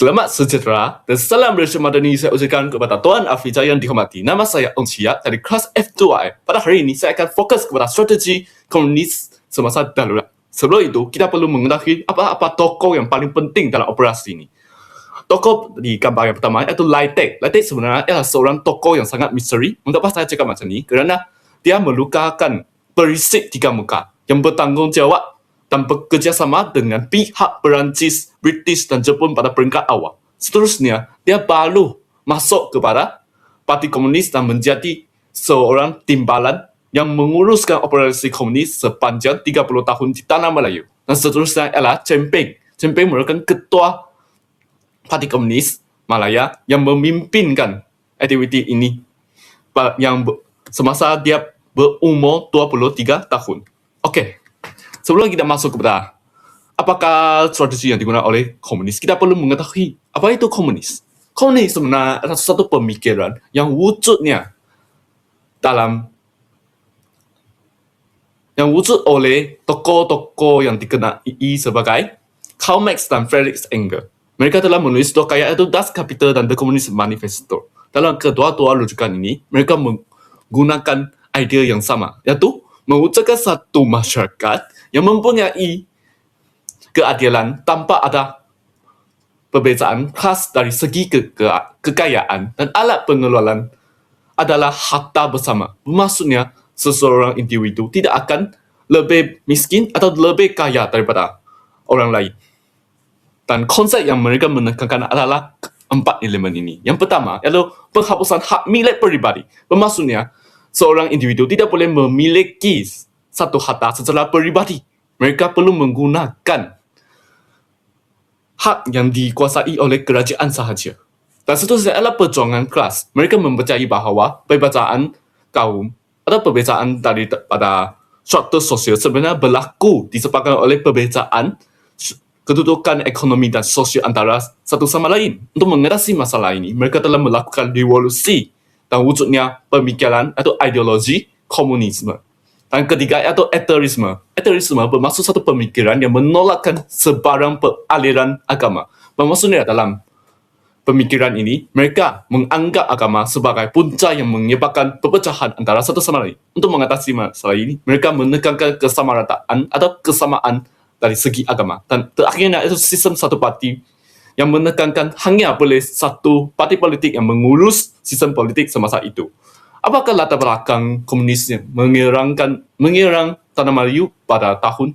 Selamat sejahtera dan salam Malaysia Madani saya ucapkan kepada Tuan Afriza yang dihormati. Nama saya Ong Chia dari kelas F2I. Pada hari ini saya akan fokus kepada strategi komunis semasa darurat. Sebelum itu, kita perlu mengetahui apa-apa tokoh yang paling penting dalam operasi ini. Tokoh di gambar yang pertama iaitu Lai Tek. Lai Tek sebenarnya adalah seorang tokoh yang sangat misteri. Mengapa saya cakap macam ni? Kerana dia melukakan perisik tiga muka yang bertanggungjawab dan bekerjasama dengan pihak Perancis, British dan Jepun pada peringkat awal. Seterusnya, dia baru masuk kepada Parti Komunis dan menjadi seorang timbalan yang menguruskan operasi komunis sepanjang 30 tahun di Tanah Melayu. Dan seterusnya ialah Chen Peng. Chen Peng merupakan ketua Parti Komunis Malaya yang memimpinkan aktiviti ini yang semasa dia berumur 23 tahun. Okey. Sebelum kita masuk kepada apakah strategi yang digunakan oleh komunis, kita perlu mengetahui apa itu komunis. Komunis sebenarnya adalah satu pemikiran yang wujud oleh tokoh-tokoh yang dikenali sebagai Karl Marx dan Friedrich Engels. Mereka telah menulis dua karya yaitu Das Kapital dan The Communist Manifesto. Dalam kedua-dua rujukan ini, mereka menggunakan idea yang sama, yaitu mewujudkan satu masyarakat yang mempunyai keadilan tanpa ada perbezaan khas dari segi kekayaan dan alat pengeluaran adalah harta bersama. Maksudnya, seseorang individu tidak akan lebih miskin atau lebih kaya daripada orang lain. Dan konsep yang mereka menekankan adalah empat elemen ini. Yang pertama adalah penghapusan hak milik peribadi. Bermaksudnya, seorang individu tidak boleh memiliki satu harta secara peribadi. Mereka perlu menggunakan hak yang dikuasai oleh kerajaan sahaja. Dan seterusnya adalah perjuangan kelas. Mereka mempercayai bahawa perbezaan kaum atau perbezaan daripada struktur sosial sebenarnya berlaku disebabkan oleh perbezaan kedudukan ekonomi dan sosial antara satu sama lain. Untuk mengatasi masalah ini, mereka telah melakukan revolusi dan wujudnya pemikiran atau ideologi komunisme. Dan ketiga iaitu ateisme. Ateisme bermaksud satu pemikiran yang menolakkan sebarang aliran agama. Bermaksudnya dalam pemikiran ini, mereka menganggap agama sebagai punca yang menyebabkan perpecahan antara satu sama lain. Untuk mengatasi masalah ini, mereka menekankan kesamarataan atau kesamaan dari segi agama. Dan terakhirnya itu sistem satu parti yang menekankan hanya boleh satu parti politik yang mengurus sistem politik semasa itu. Apakah latar belakang komunisnya menyerang Tanah Melayu pada tahun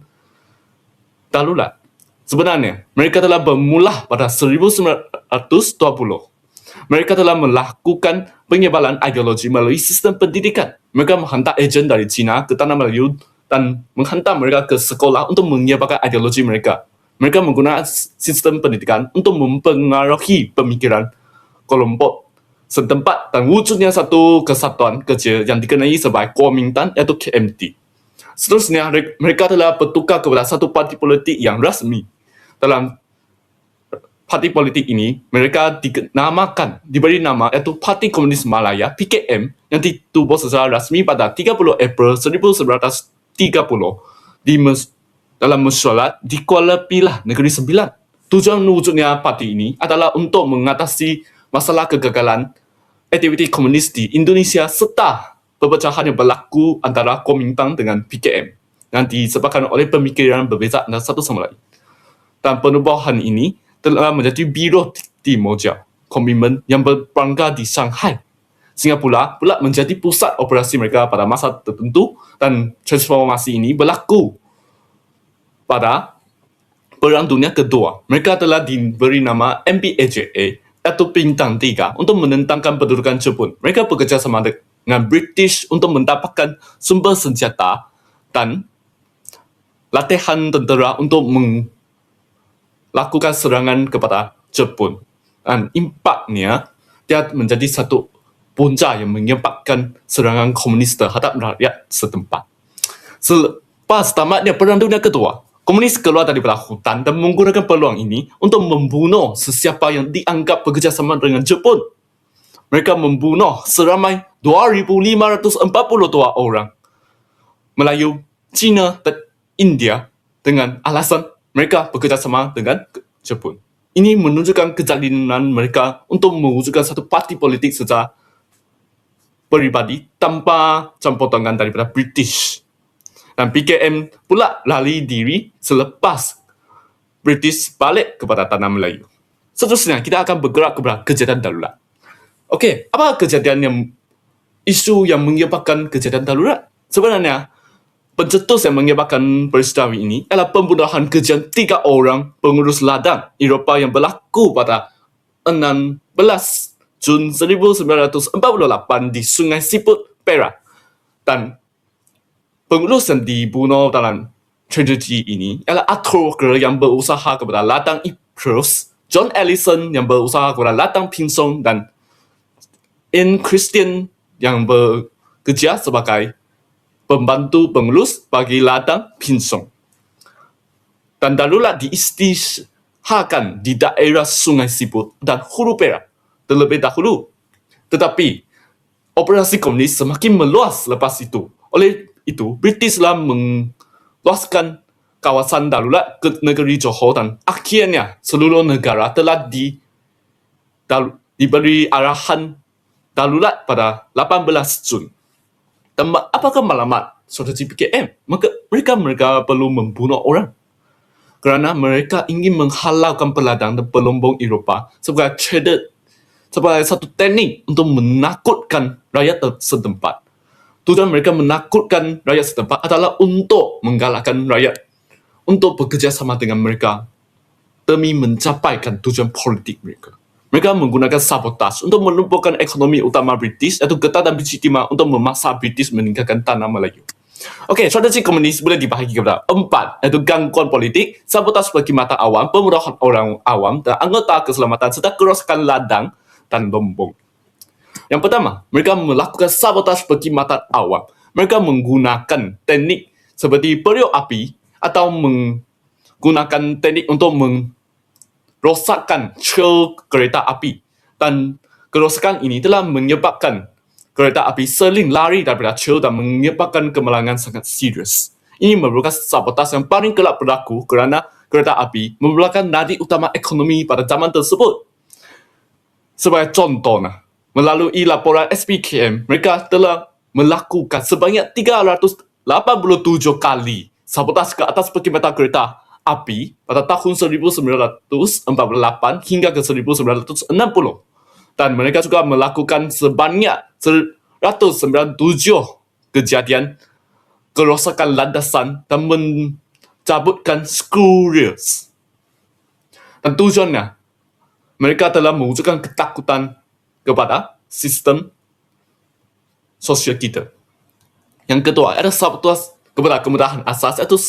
darurat? Sebenarnya, mereka telah bermula pada 1920. Mereka telah melakukan penyebaran ideologi melalui sistem pendidikan. Mereka menghantar ejen dari China ke Tanah Melayu dan menghantar mereka ke sekolah untuk menyebarkan ideologi mereka. Mereka menggunakan sistem pendidikan untuk mempengaruhi pemikiran kelompok setempat dan wujudnya satu kesatuan kecil yang dikenali sebagai Kuomintang iaitu KMT. Seterusnya, mereka telah bertukar kepada satu parti politik yang rasmi. Dalam parti politik ini, mereka diberi nama iaitu Parti Komunis Malaya (PKM) yang ditubuh secara rasmi pada 30 April 1930 dalam mesyuarat di Kuala Pilah, Negeri Sembilan. Tujuan wujudnya parti ini adalah untuk mengatasi masalah kegagalan aktiviti komunis di Indonesia serta perpecahan yang berlaku antara Kuomintang dengan PKM yang disebabkan oleh pemikiran berbeza antara satu sama lain. Dan penubuhan ini telah menjadi Biro Timoja Komitmen yang berpangkat di Shanghai. Singapura pula menjadi pusat operasi mereka pada masa tertentu dan transformasi ini berlaku pada Perang Dunia Kedua. Mereka telah diberi nama MPAJA atau Bintang 3 untuk menentangkan pendudukan Jepun. Mereka bekerjasama dengan British untuk mendapatkan sumber senjata dan latihan tentera untuk melakukan serangan kepada Jepun. Dan impaknya, dia menjadi satu punca yang menyebabkan serangan komunis terhadap rakyat setempat. Selepas tamatnya Perang Dunia Kedua, komunis keluar daripada hutan dan menggunakan peluang ini untuk membunuh sesiapa yang dianggap bekerjasama dengan Jepun. Mereka membunuh seramai 2,542 orang Melayu, Cina dan India dengan alasan mereka bekerjasama dengan Jepun. ini menunjukkan kejalinan mereka untuk mewujudkan satu parti politik secara pribadi tanpa campur tangan daripada British. Dan PKM pula lari diri selepas British balik kepada tanah Melayu. Seterusnya, kita akan bergerak kepada kejadian darurat. Okey, apa isu yang menyebabkan kejadian darurat? Sebenarnya, pencetus yang menyebabkan peristiwa ini adalah pembunuhan kejian 3 orang pengurus ladang Eropah yang berlaku pada 16 Jun 1948 di Sungai Siput, Perak. Dan pengurus yang dibunuh dalam tragedi ini adalah Arthur Walker yang berusaha kepada ladang Ypres, John Ellison yang berusaha kepada ladang Pinsong, dan Ian Christian yang bekerja sebagai pembantu pengurus bagi ladang Pinsong. Dan darurat diisytiharkan di daerah Sungai Siput dan Hulu Perak terlebih dahulu. Tetapi operasi komunis semakin meluas lepas itu. Oleh itu, British telah meluaskan kawasan darurat ke negeri Johor dan akhirnya seluruh negara telah diberi arahan darurat pada 18 Jun. Dan apakah malamat strategi PKM? Mereka perlu membunuh orang kerana mereka ingin menghalalkan peladang dan pelombong Eropah sebagai satu teknik untuk menakutkan rakyat setempat. Tujuan mereka menakutkan rakyat setempat adalah untuk menggalakkan rakyat untuk bekerja sama dengan mereka demi mencapaikan tujuan politik mereka. Mereka menggunakan sabotaj untuk melumpuhkan ekonomi utama British, iaitu Getah dan Bukit Timah, untuk memaksa British meninggalkan tanah Melayu. Okey, strategi komunis boleh dibahagi kepada 4, iaitu gangguan politik, sabotaj perkhidmatan awam, pembunuhan orang awam dan anggota keselamatan serta kerosakan ladang dan lombong. Yang pertama, mereka melakukan sabotaj perkhidmatan awam. Mereka menggunakan teknik seperti periuk api atau menggunakan teknik untuk merosakkan syel kereta api. Dan kerosakan ini telah menyebabkan kereta api seling lari daripada syel dan menyebabkan kemalangan sangat serius. Ini merupakan sabotaj yang paling kerap berlaku kerana kereta api merupakan nadi utama ekonomi pada zaman tersebut. Sebagai contoh, melalui laporan SPKM, mereka telah melakukan sebanyak 387 kali sabotaj ke atas perkhidmatan kereta api pada tahun 1948 hingga ke 1960. Dan mereka juga melakukan sebanyak 197 kejadian kerosakan landasan dan mencabutkan screw rails. Dan tujuannya, mereka telah mewujudkan ketakutan kepada sistem sosial kita. Yang kedua, ada sabotaj kepada kemudahan asas, iaitu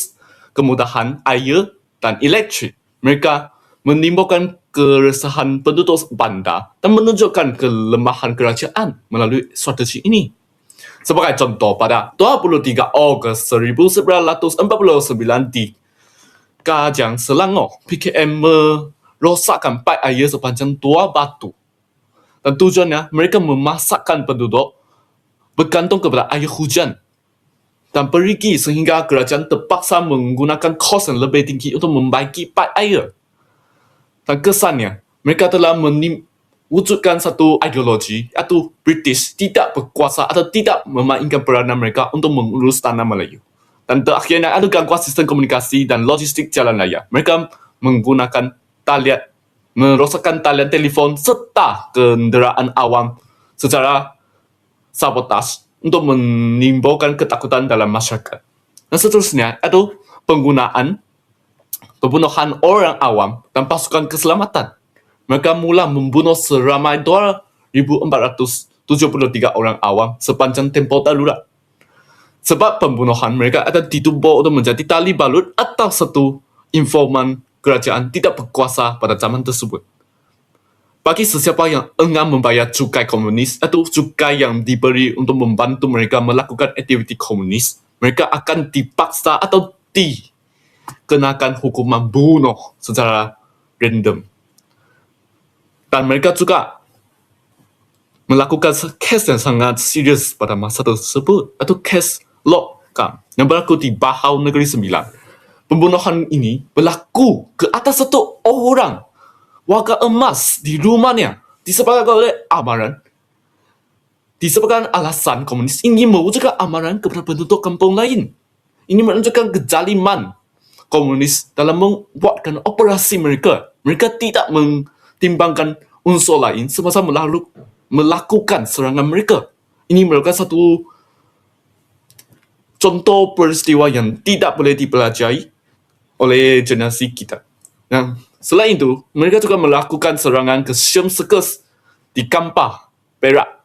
kemudahan air dan elektrik. Mereka menimbulkan keresahan penduduk bandar dan menunjukkan kelemahan kerajaan melalui strategi ini. Sebagai contoh, pada 23 Ogos 1949 di Kajang, Selangor, PKM merosakkan paip air sepanjang 2 batu. Dan tujuannya, mereka memasakkan penduduk bergantung kepada air hujan dan perigi sehingga kerajaan terpaksa menggunakan kos yang lebih tinggi untuk membaiki paip air. Dan kesannya, mereka telah mewujudkan satu ideologi, iaitu British tidak berkuasa atau tidak memainkan peranan mereka untuk mengurus tanah Melayu. Dan terakhirnya ada gangguan sistem komunikasi dan logistik jalan raya. Mereka menggunakan merosakkan talian telefon serta kenderaan awam secara sabotaj untuk menimbulkan ketakutan dalam masyarakat. Dan seterusnya, itu pembunuhan orang awam dan pasukan keselamatan. Mereka mula membunuh seramai 2,473 orang awam sepanjang tempoh darurat. Sebab pembunuhan mereka akan ditubuh untuk menjadi tali balut atau satu informan kerajaan tidak berkuasa pada zaman tersebut. Bagi sesiapa yang enggan membayar cukai komunis atau cukai yang diberi untuk membantu mereka melakukan aktiviti komunis, mereka akan dipaksa atau dikenakan hukuman bunuh secara random. Dan mereka juga melakukan kes yang sangat serius pada masa tersebut, atau kes Lokam yang berlaku di Bahau Negeri Sembilan. Pembunuhan ini berlaku ke atas satu orang warga emas di rumahnya disebabkan oleh amaran. Disebabkan alasan komunis ingin mewujudkan amaran kepada penduduk kampung lain. Ini menunjukkan kezaliman komunis dalam membuatkan operasi mereka. Mereka tidak mentimbangkan unsur lain semasa melakukan serangan mereka. Ini merupakan satu contoh peristiwa yang tidak boleh dipelajari oleh generasi kita. Dan selain itu, mereka juga melakukan serangan ke Syam Circus di Kampar, Perak.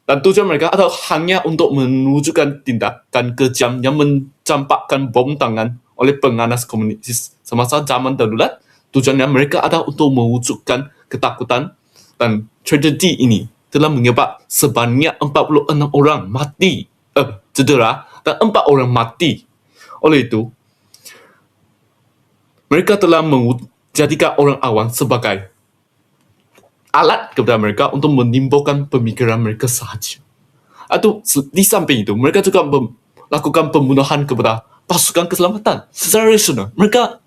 Dan tujuan mereka adalah hanya untuk menunjukkan tindakan kejam yang mencampakkan bom tangan oleh penganas komunis semasa zaman darurat. Tujuannya mereka adalah untuk mewujudkan ketakutan, dan tragedi ini telah menyebabkan sebanyak 46 orang mati, cedera, dan 4 orang mati. Oleh itu, mereka telah menjadikan orang awam sebagai alat kepada mereka untuk menimbulkan pemikiran mereka sahaja. Atau di samping itu, mereka juga melakukan pembunuhan kepada pasukan keselamatan secara rasional. Mereka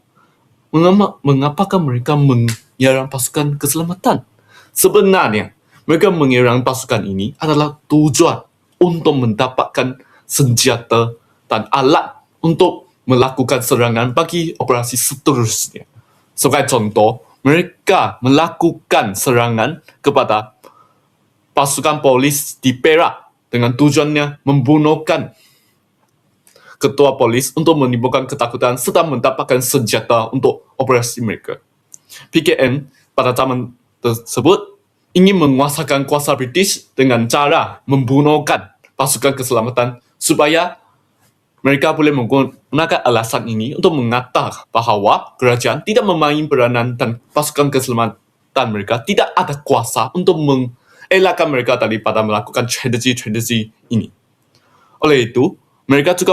mengapakah mereka menyerang pasukan keselamatan? Sebenarnya, mereka menyerang pasukan ini adalah tujuan untuk mendapatkan senjata dan alat untuk melakukan serangan bagi operasi seterusnya. Sebagai contoh, mereka melakukan serangan kepada pasukan polis di Perak dengan tujuannya membunuhkan ketua polis untuk menimbulkan ketakutan serta mendapatkan senjata untuk operasi mereka. PKM pada zaman tersebut ingin menguasakan kuasa British dengan cara membunuhkan pasukan keselamatan supaya mereka boleh menggunakan alasan ini untuk mengatakan bahawa kerajaan tidak memain peranan dan pasukan keselamatan mereka tidak ada kuasa untuk mengelakkan mereka daripada melakukan tragedi ini. Oleh itu, mereka juga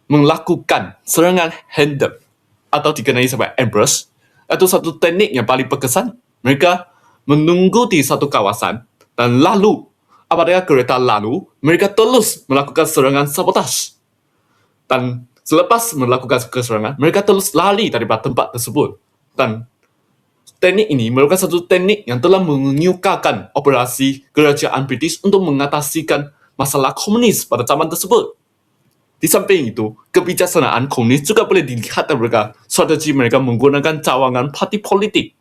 melakukan serangan handle atau dikenali sebagai ambush, atau satu teknik yang paling berkesan. Mereka menunggu di satu kawasan dan lalu apabila kereta lalu, mereka terus melakukan serangan sabotaj. Dan selepas melakukan serangan, mereka terus lari daripada tempat tersebut. Dan teknik ini merupakan satu teknik yang telah menyukarkan operasi kerajaan British untuk mengatasikan masalah komunis pada zaman tersebut. Di samping itu, kebijaksanaan komunis juga boleh dilihat dari strategi mereka menggunakan cawangan parti politik.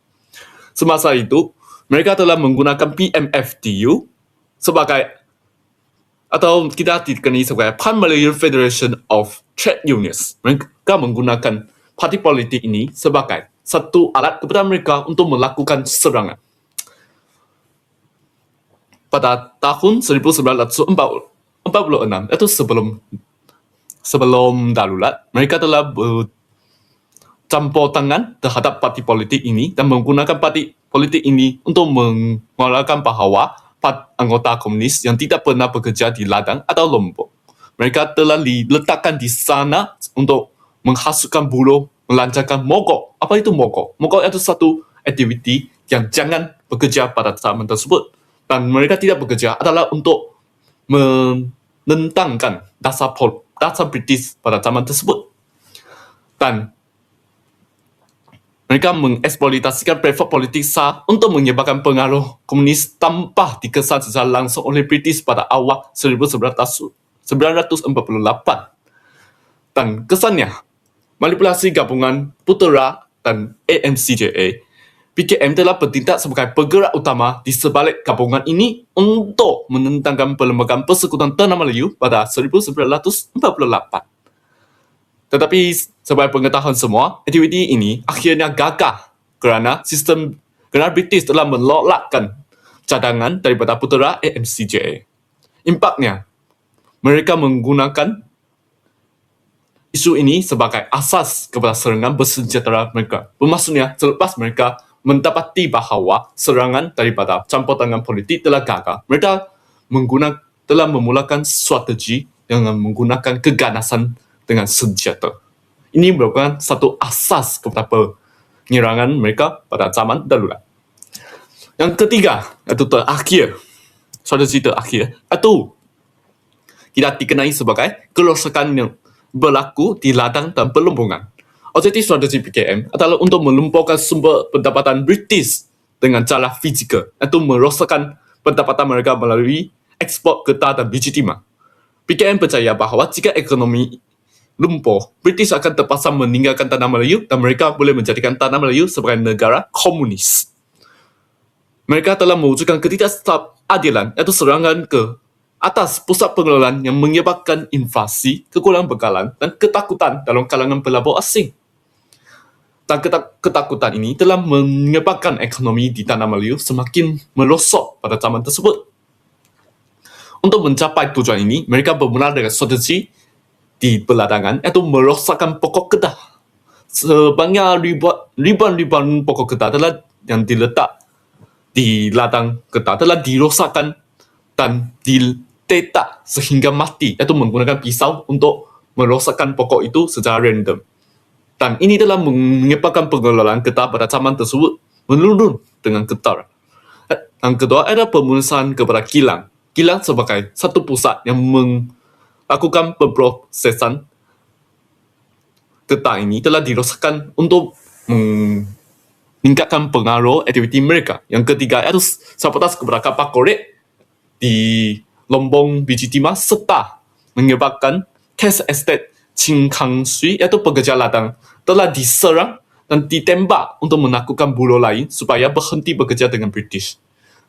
Semasa itu, mereka telah menggunakan PMFDU sebagai, atau kita dikenali sebagai Pan Malaysian Federation of Trade Unions. Mereka menggunakan parti politik ini sebagai satu alat kepada mereka untuk melakukan serangan. Pada tahun 1946, itu sebelum darurat, mereka telah bercampur tangan terhadap parti politik ini dan menggunakan parti politik ini untuk mengeluarkan bahawa anggota komunis yang tidak pernah bekerja di ladang atau Lombok. Mereka telah diletakkan di sana untuk menghasutkan buruh, melancarkan mogok. Apa itu mogok? Mogok itu satu aktiviti yang jangan bekerja pada zaman tersebut. Dan mereka tidak bekerja adalah untuk menentangkan dasar British pada zaman tersebut. Dan mereka mengeksploitasikan platform politik sah untuk menyebabkan pengaruh komunis tanpa dikesan secara langsung oleh British pada awal 1948. Dan kesannya, manipulasi gabungan Putera dan AMCJA, PKM telah bertindak sebagai penggerak utama di sebalik gabungan ini untuk menentangkan Perlembagaan Persekutuan Tanah Melayu pada 1948. Tetapi sebagai pengetahuan semua, aktiviti ini akhirnya gagal kerana British telah menolakkan cadangan daripada putera AMCJA. Impaknya, mereka menggunakan isu ini sebagai asas kepada serangan bersenjata mereka. Bermaksudnya, selepas mereka mendapati bahawa serangan daripada campur tangan politik telah gagal, mereka telah memulakan strategi dengan menggunakan keganasan dengan senjata. Ini merupakan satu asas kepada penyerangan mereka pada zaman darurat. Yang ketiga, iaitu terakhir, strategi terakhir, itu kita dikenali sebagai kerosakan yang berlaku di ladang dan pelumbungan. Objektif strategi PKM adalah untuk melumpuhkan sumber pendapatan British dengan cara fizikal, iaitu merosakkan pendapatan mereka melalui ekspor getah dan biji timah. PKM percaya bahawa jika ekonomi lumpuh, British akan terpaksa meninggalkan tanah Melayu dan mereka boleh menjadikan tanah Melayu sebagai negara komunis. Mereka telah mewujudkan ketidakadilan, iaitu serangan ke atas pusat pengelolaan yang menyebabkan inflasi, kekurangan bekalan dan ketakutan dalam kalangan pelabur asing. Dan ketakutan ini telah menyebabkan ekonomi di tanah Melayu semakin merosot pada zaman tersebut. Untuk mencapai tujuan ini, mereka bermula dengan strategi di peladangan, iaitu merosakkan pokok getah. Sebanyak ribuan pokok getah yang diletak di ladang getah telah dirosakkan dan ditetak sehingga mati, iaitu menggunakan pisau untuk merosakkan pokok itu secara random. Dan ini telah menyebabkan pengelolaan getah pada zaman tersebut menurun dengan ketat. Yang kedua adalah pemusnahan kepada kilang. Kilang sebagai satu pusat yang melakukan pemprosesan getah ini telah dirosakkan untuk meningkatkan pengaruh aktiviti mereka. Yang ketiga iaitu sabotaj kepada kapal korek di lombong biji timah serta menyebabkan Cash Estate Chin Kang Sui, iaitu pekerja ladang, telah diserang dan ditembak untuk menakutkan buruh lain supaya berhenti bekerja dengan British.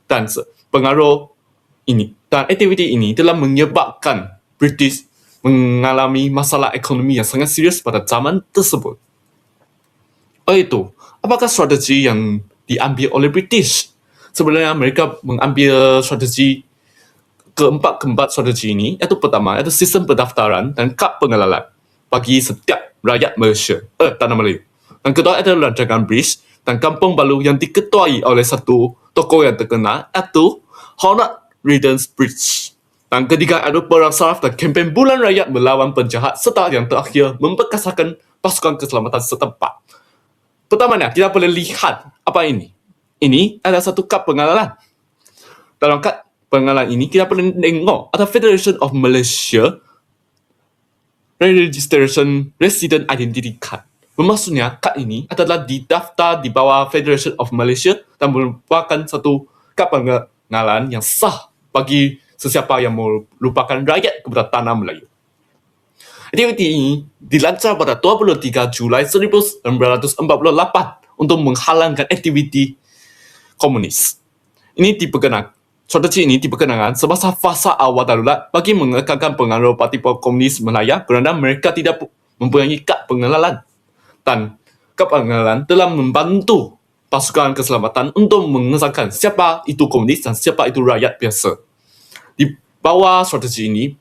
Dan pengaruh ini dan aktiviti ini telah menyebabkan British mengalami masalah ekonomi yang sangat serius pada zaman tersebut. Itu, apakah strategi yang diambil oleh British? Sebenarnya mereka mengambil strategi keempat strategi ini, iaitu pertama, iaitu sistem pendaftaran dan kad pengenalan bagi setiap rakyat Malaysia, tanah Melayu. Dan kedua adalah rancangan bridge dan kampung baru yang diketuai oleh satu tokoh yang terkenal, iaitu Honor Riddance Bridge. Dan ketiga adalah perang saraf dan kempen bulan rakyat melawan penjahat serta yang terakhir memperkasakan pasukan keselamatan setempat. Pertamanya, kita boleh lihat apa ini. Ini adalah satu kad pengenalan. Dalam kad pengenalan ini, kita boleh tengok ada Federation of Malaysia Registration Resident Identity Card. Bermaksudnya, kad ini adalah didaftar di bawah Federation of Malaysia dan merupakan satu kad pengenalan yang sah bagi sesiapa yang merupakan rakyat kepada tanah Melayu. Aktiviti ini dilancar pada 23 Julai 1948 untuk menghalangkan aktiviti komunis. Strategi ini diperkenalkan semasa fasa awal darurat bagi mengekalkan pengaruh Parti Komunis Malaya kerana mereka tidak mempunyai kad pengenalan. Dan kad pengenalan telah membantu pasukan keselamatan untuk mengesahkan siapa itu komunis dan siapa itu rakyat biasa. Di bawah strategi ini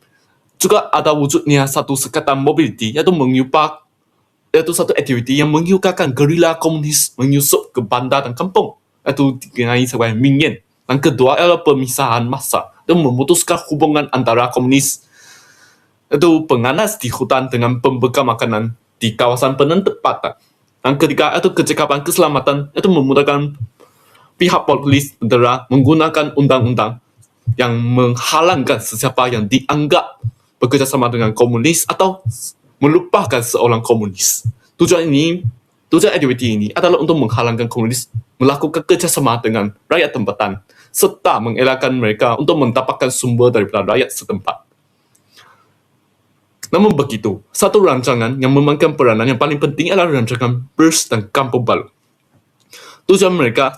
juga ada wujudnya satu sekatan mobiliti, iaitu satu aktiviti yang mengiukakan gerila komunis menyusup ke bandar dan kampung, iaitu dikenali sebagai Minyan. Dan kedua adalah pemisahan massa dan memutuskan hubungan antara komunis, iaitu penganas di hutan dengan pembekal makanan di kawasan penempatan. Dan ketiga iaitu kecekapan keselamatan, iaitu memudahkan pihak polis tentera menggunakan undang-undang yang menghalangkan sesiapa yang dianggap bekerjasama dengan komunis atau melupakan seorang komunis. Tujuan aktiviti ini adalah untuk menghalangkan komunis melakukan kerjasama dengan rakyat tempatan serta mengelakkan mereka untuk mendapatkan sumber daripada rakyat setempat. Namun begitu, satu rancangan yang memainkan peranan yang paling penting adalah rancangan Bers dan Kampung Baru. Tujuan mereka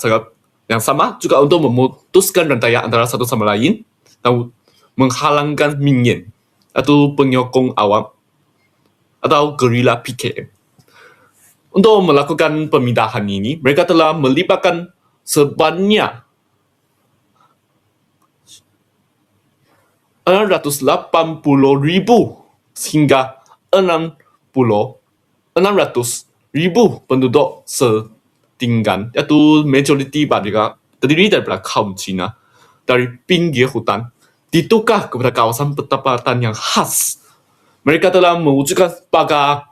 yang sama juga untuk memutuskan rantaian antara satu sama lain dan menghalangkan Minyan atau penyokong awam atau gerila PKM. Untuk melakukan pemindahan ini, mereka telah melibatkan sebanyak 680,000 hingga 600,000 penduduk setinggan, iaitu majoriti mereka terdiri daripada kaum Cina dari pinggir hutan, ditukar kepada kawasan pertempatan yang khas. Mereka telah mewujudkan pagar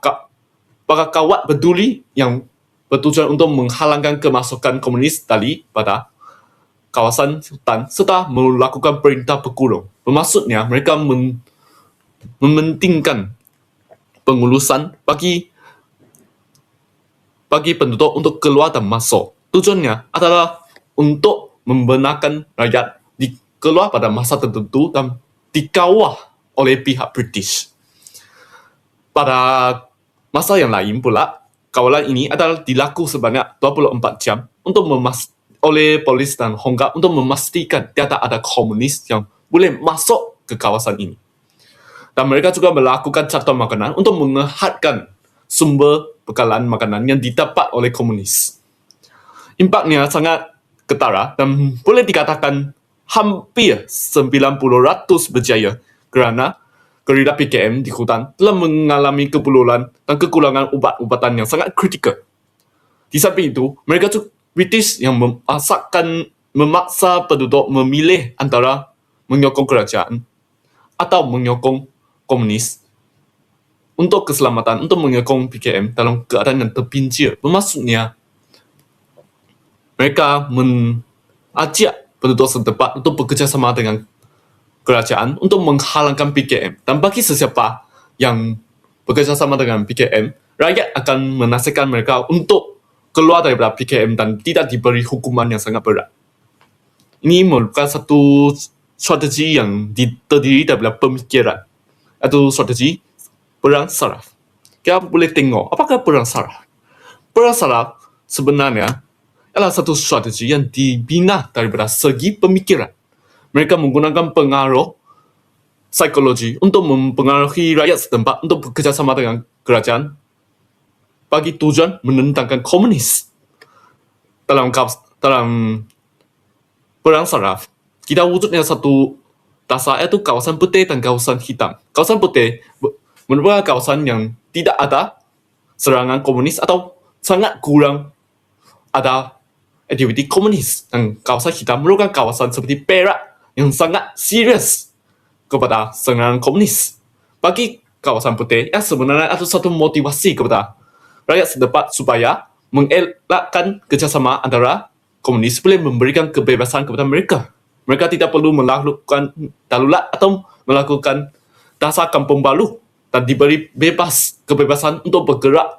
kawat berduri yang bertujuan untuk menghalangkan kemasukan komunis daripada kawasan hutan serta melakukan perintah berkurung. Bermaksudnya mereka mementingkan pengurusan bagi bagi penduduk untuk keluar dan masuk. Tujuannya adalah untuk membenarkan rakyat keluar pada masa tertentu dan dikawal oleh pihak British. Pada masa yang lain pula, kawalan ini adalah dilakukan sebanyak 24 jam oleh polis dan Honggap untuk memastikan tidak ada komunis yang boleh masuk ke kawasan ini. Dan mereka juga melakukan carta makanan untuk mengehatkan sumber bekalan makanan yang didapat oleh komunis. Impaknya sangat ketara dan boleh dikatakan hampir 90% berjaya kerana gerila PKM di hutan telah mengalami keperluan dan kekurangan ubat-ubatan yang sangat kritikal. Di samping itu, mereka juga British yang memaksa penduduk memilih antara menyokong kerajaan atau menyokong komunis untuk keselamatan, untuk menyokong PKM dalam keadaan yang terpincir. Bermaksudnya, mereka mengajak penduduk setempat untuk bekerjasama dengan kerajaan untuk menghalangkan PKM. Dan bagi sesiapa yang bekerjasama dengan PKM, rakyat akan menasihatkan mereka untuk keluar daripada PKM dan tidak diberi hukuman yang sangat berat. Ini merupakan satu strategi yang terdiri daripada pemikiran, atau strategi perang saraf. Kita boleh tengok apakah perang saraf. Perang saraf sebenarnya adalah satu strategi yang dibina daripada segi pemikiran. Mereka menggunakan pengaruh psikologi untuk mempengaruhi rakyat setempat untuk bekerjasama dengan kerajaan bagi tujuan menentangkan komunis. Dalam perang saraf, kita wujudnya satu dasar, iaitu kawasan putih dan kawasan hitam. Kawasan putih merupakan kawasan yang tidak ada serangan komunis atau sangat kurang ada aktiviti komunis. Dan kawasan hitam merupakan kawasan seperti Perak yang sangat serius kepada serangan komunis. Bagi kawasan putih, yang sebenarnya ada satu motivasi kepada rakyat setempat supaya mengelakkan kerjasama antara komunis boleh memberikan kebebasan kepada mereka. Mereka tidak perlu melakukan darurat atau melakukan dasar kampung baru dan diberi kebebasan untuk bergerak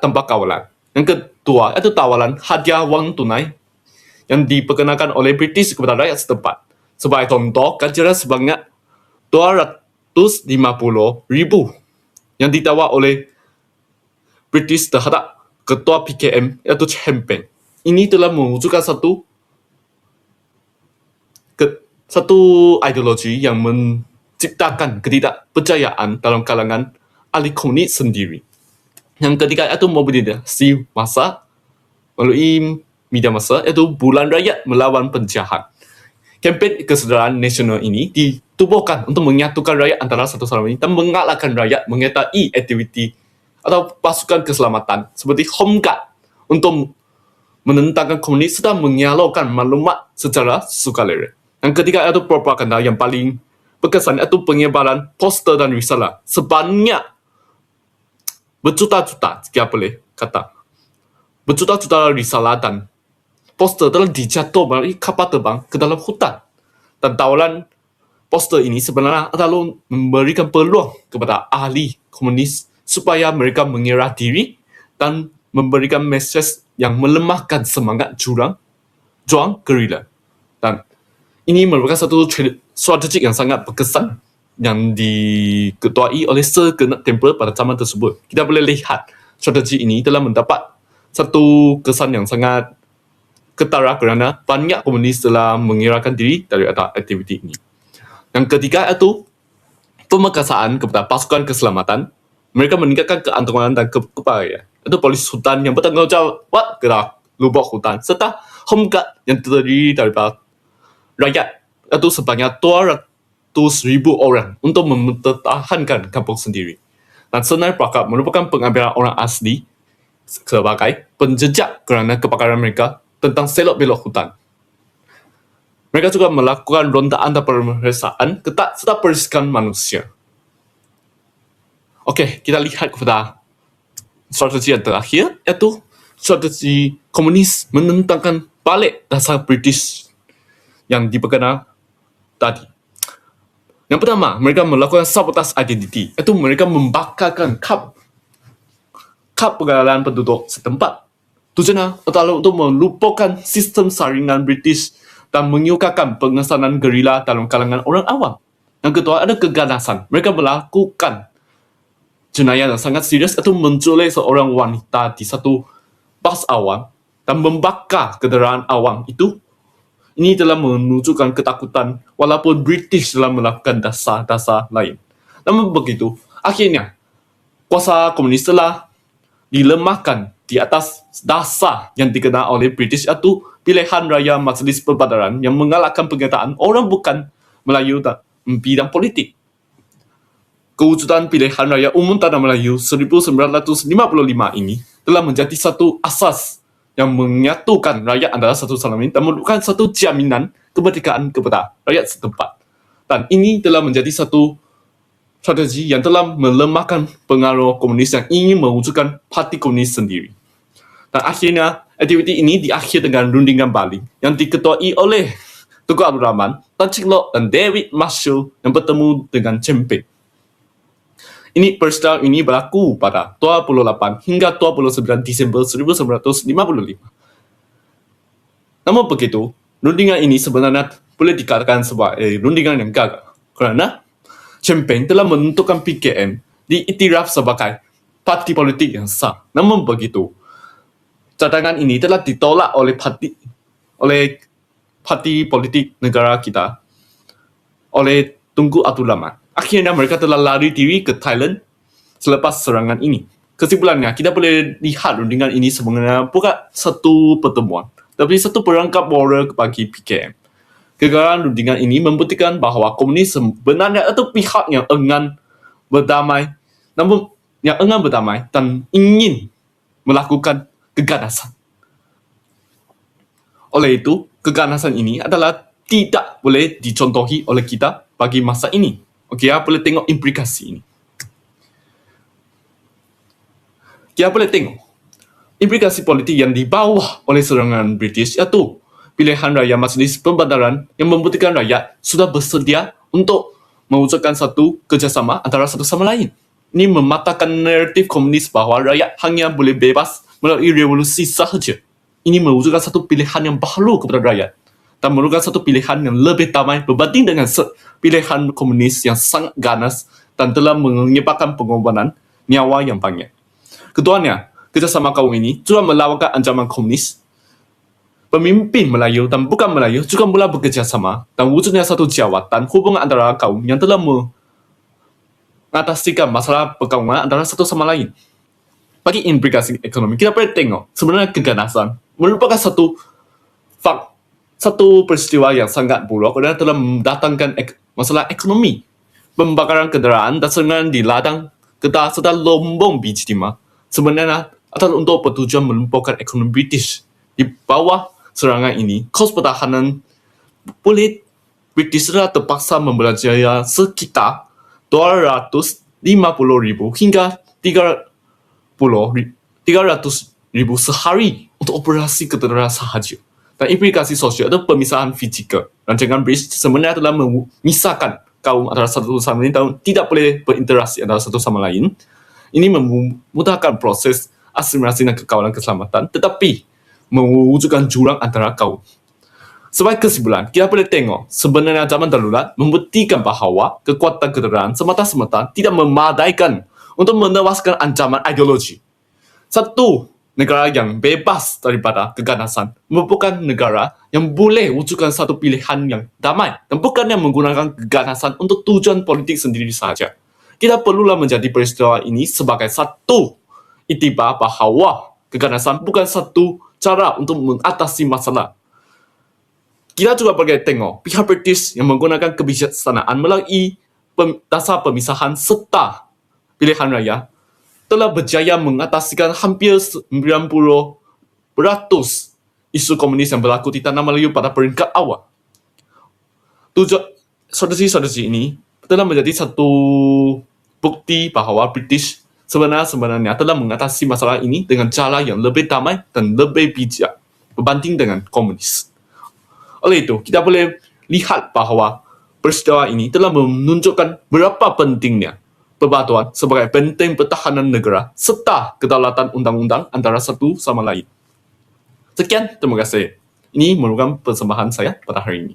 tanpa kawalan. Yang kedua, iaitu tawaran hadiah wang tunai yang diperkenalkan oleh British kepada rakyat setempat. Sebagai contoh, ganjaran sebanyak 250,000 yang ditawar oleh British terhadap ketua PKM, iaitu Champagne. Ini telah mewujudkan satu ideologi yang menciptakan ketidakpercayaan dalam kalangan ahli komunis sendiri. Yang ketiga iaitu mobilisasi massa melalui media massa, iaitu Bulan Rakyat Melawan Penjahat. Kempen kesedaran nasional ini ditubuhkan untuk menyatukan rakyat antara satu sama lain dan mengalahkan rakyat menyertai aktiviti atau pasukan keselamatan seperti Home Guard untuk menentangkan komunis serta menyalurkan maklumat secara sukarela. Yang ketiga iaitu propaganda yang paling berkesan, iaitu penyebaran poster dan risalah sebanyak berjuta-juta, jika boleh kata. Berjuta-juta risalah dan poster telah dijatuh melalui kapal terbang ke dalam hutan. Dan tawaran poster ini sebenarnya adalah memberikan peluang kepada ahli komunis supaya mereka mengira diri dan memberikan mesej yang melemahkan semangat juang gerila. Dan ini merupakan satu strategi yang sangat berkesan yang diketuai oleh Sir Kenneth Templer pada zaman tersebut. Kita boleh lihat strategi ini telah mendapat satu kesan yang sangat ketara kerana banyak komunis telah mengirakan diri dari aktiviti ini. Yang ketiga iaitu pemekasan kepada pasukan keselamatan. Mereka meningkatkan keantungan dan kepayaan. Itu polis hutan yang bertanggungjawab gerak lubuk hutan serta Home Guard yang terdiri daripada rakyat, iaitu sebanyak 200,000 orang untuk mempertahankan kampung sendiri. Dan Senar Prakap merupakan pengambilan orang asli sebagai penjejak kerana kepakaran mereka tentang selok-belok hutan. Mereka juga melakukan rondaan dan pemeriksaan ketat serta perisikan manusia. Okey, kita lihat kepada strategi yang terakhir, iaitu strategi komunis menentangkan balik dasar British yang diperkenal tadi. Yang pertama, mereka melakukan sabotas identiti, iaitu mereka membakarkan kad menangkap pegawai penduduk setempat. Tujuannya adalah untuk melupakan sistem saringan British dan menyukakan pengesanan gerila dalam kalangan orang awam. Yang kedua ada keganasan. Mereka melakukan jenayah yang sangat serius itu menculik seorang wanita di satu bas awam dan membakar kenderaan awam itu. Ini telah menunjukkan ketakutan walaupun British telah melakukan dasar-dasar lain. Namun begitu, akhirnya kuasa komunis telah dilemahkan di atas dasar yang dikenal oleh British iaitu pilihan raya Majlis Perbadaran yang mengalahkan pernyataan orang bukan Melayu dan bidang politik. Kewujudan pilihan raya umum Tanah Melayu 1955 ini telah menjadi satu asas yang menyatukan rakyat antara satu sama lain dan merupakan satu jaminan kemerdekaan kepada rakyat setempat. Dan ini telah menjadi satu strategi yang telah melemahkan pengaruh komunis yang ingin mewujudkan parti komunis sendiri. Dan akhirnya, aktiviti ini diakhiri dengan rundingan Bali yang diketuai oleh Tunku Abdul Rahman, Tan Cheng Lock dan David Marshall yang bertemu dengan Chempei. Ini peristiwa ini berlaku pada 28 hingga 29 Disember 1955. Namun begitu, rundingan ini sebenarnya boleh dikatakan sebagai rundingan yang gagal kerana Chempei telah menentukan PKM diiktiraf sebagai parti politik yang sah. Namun begitu, cadangan ini telah ditolak oleh parti politik negara kita oleh Tunku Abdul Rahman. Akhirnya mereka telah lari diri ke Thailand selepas serangan ini. Kesimpulannya, kita boleh lihat rundingan ini sebenarnya bukan satu pertemuan, tapi satu perangkap moral bagi PKM. Kegagalan rundingan ini membuktikan bahawa komunis sebenarnya itu pihak yang enggan berdamai, dan ingin melakukan keganasan. Oleh itu, keganasan ini adalah tidak boleh dicontohi oleh kita bagi masa ini. Okey, kita boleh tengok implikasi ini. Kita boleh tengok implikasi politik yang dibawa oleh serangan British iaitu pilihan raya Majlis Perbadaran yang membuktikan rakyat sudah bersedia untuk mewujudkan satu kerjasama antara satu sama lain. Ini mematahkan naratif komunis bahawa rakyat hanya boleh bebas melalui revolusi sahaja. Ini mewujudkan satu pilihan yang baru kepada rakyat dan merupakan satu pilihan yang lebih damai berbanding dengan pilihan komunis yang sangat ganas dan telah menyebabkan pengorbanan nyawa yang banyak. Keduanya, kerjasama kaum ini juga melawankan ancaman komunis. Pemimpin Melayu dan bukan Melayu juga mula bekerjasama dan wujudnya satu jawatan hubungan antara kaum yang telah mengatasikan masalah pergaulan antara satu sama lain. Bagi implikasi ekonomi, kita boleh tengok sebenarnya keganasan merupakan satu peristiwa yang sangat buruk kerana telah mendatangkan masalah ekonomi. Pembakaran kenderaan dan serangan di ladang Kedah serta Lombok Beach Timah sebenarnya adalah untuk bertujuan melumpuhkan ekonomi British. Di bawah serangan ini, kos pertahanan British telah terpaksa membelanjaya sekitar 250,000 hingga 300,000 sehari untuk operasi kenderaan sahaja. Dan implikasi sosial atau pemisahan fizikal. Rancangan British sebenarnya telah memisahkan kaum antara satu sama lain dan tidak boleh berinteraksi antara satu sama lain. Ini memudahkan proses asimilasi dan kekawalan keselamatan, tetapi mewujudkan jurang antara kaum. Sebagai kesimpulan, kita boleh tengok sebenarnya zaman darurat membuktikan bahawa kekuatan kenderaan semata-semata tidak memadaikan untuk menewaskan ancaman ideologi. Satu negara yang bebas daripada keganasan merupakan negara yang boleh wujudkan satu pilihan yang damai dan bukannya menggunakan keganasan untuk tujuan politik sendiri sahaja. Kita perlulah menjadi peristiwa ini sebagai satu iktibar bahawa keganasan bukan satu cara untuk mengatasi masalah. Kita juga boleh tengok pihak British yang menggunakan kebijaksanaan melalui dasar pemisahan serta pilihan raya telah berjaya mengatasikan hampir 90% isu komunis yang berlaku di Tanah Melayu pada peringkat awal. Strategi ini telah menjadi satu bukti bahawa British sebenarnya telah mengatasi masalah ini dengan cara yang lebih damai dan lebih bijak berbanding dengan komunis. Oleh itu, kita boleh lihat bahawa peristiwa ini telah menunjukkan berapa pentingnya perbatuan sebagai benteng pertahanan negara serta kedaulatan undang-undang antara satu sama lain. Sekian, terima kasih. Ini merupakan persembahan saya pada hari ini.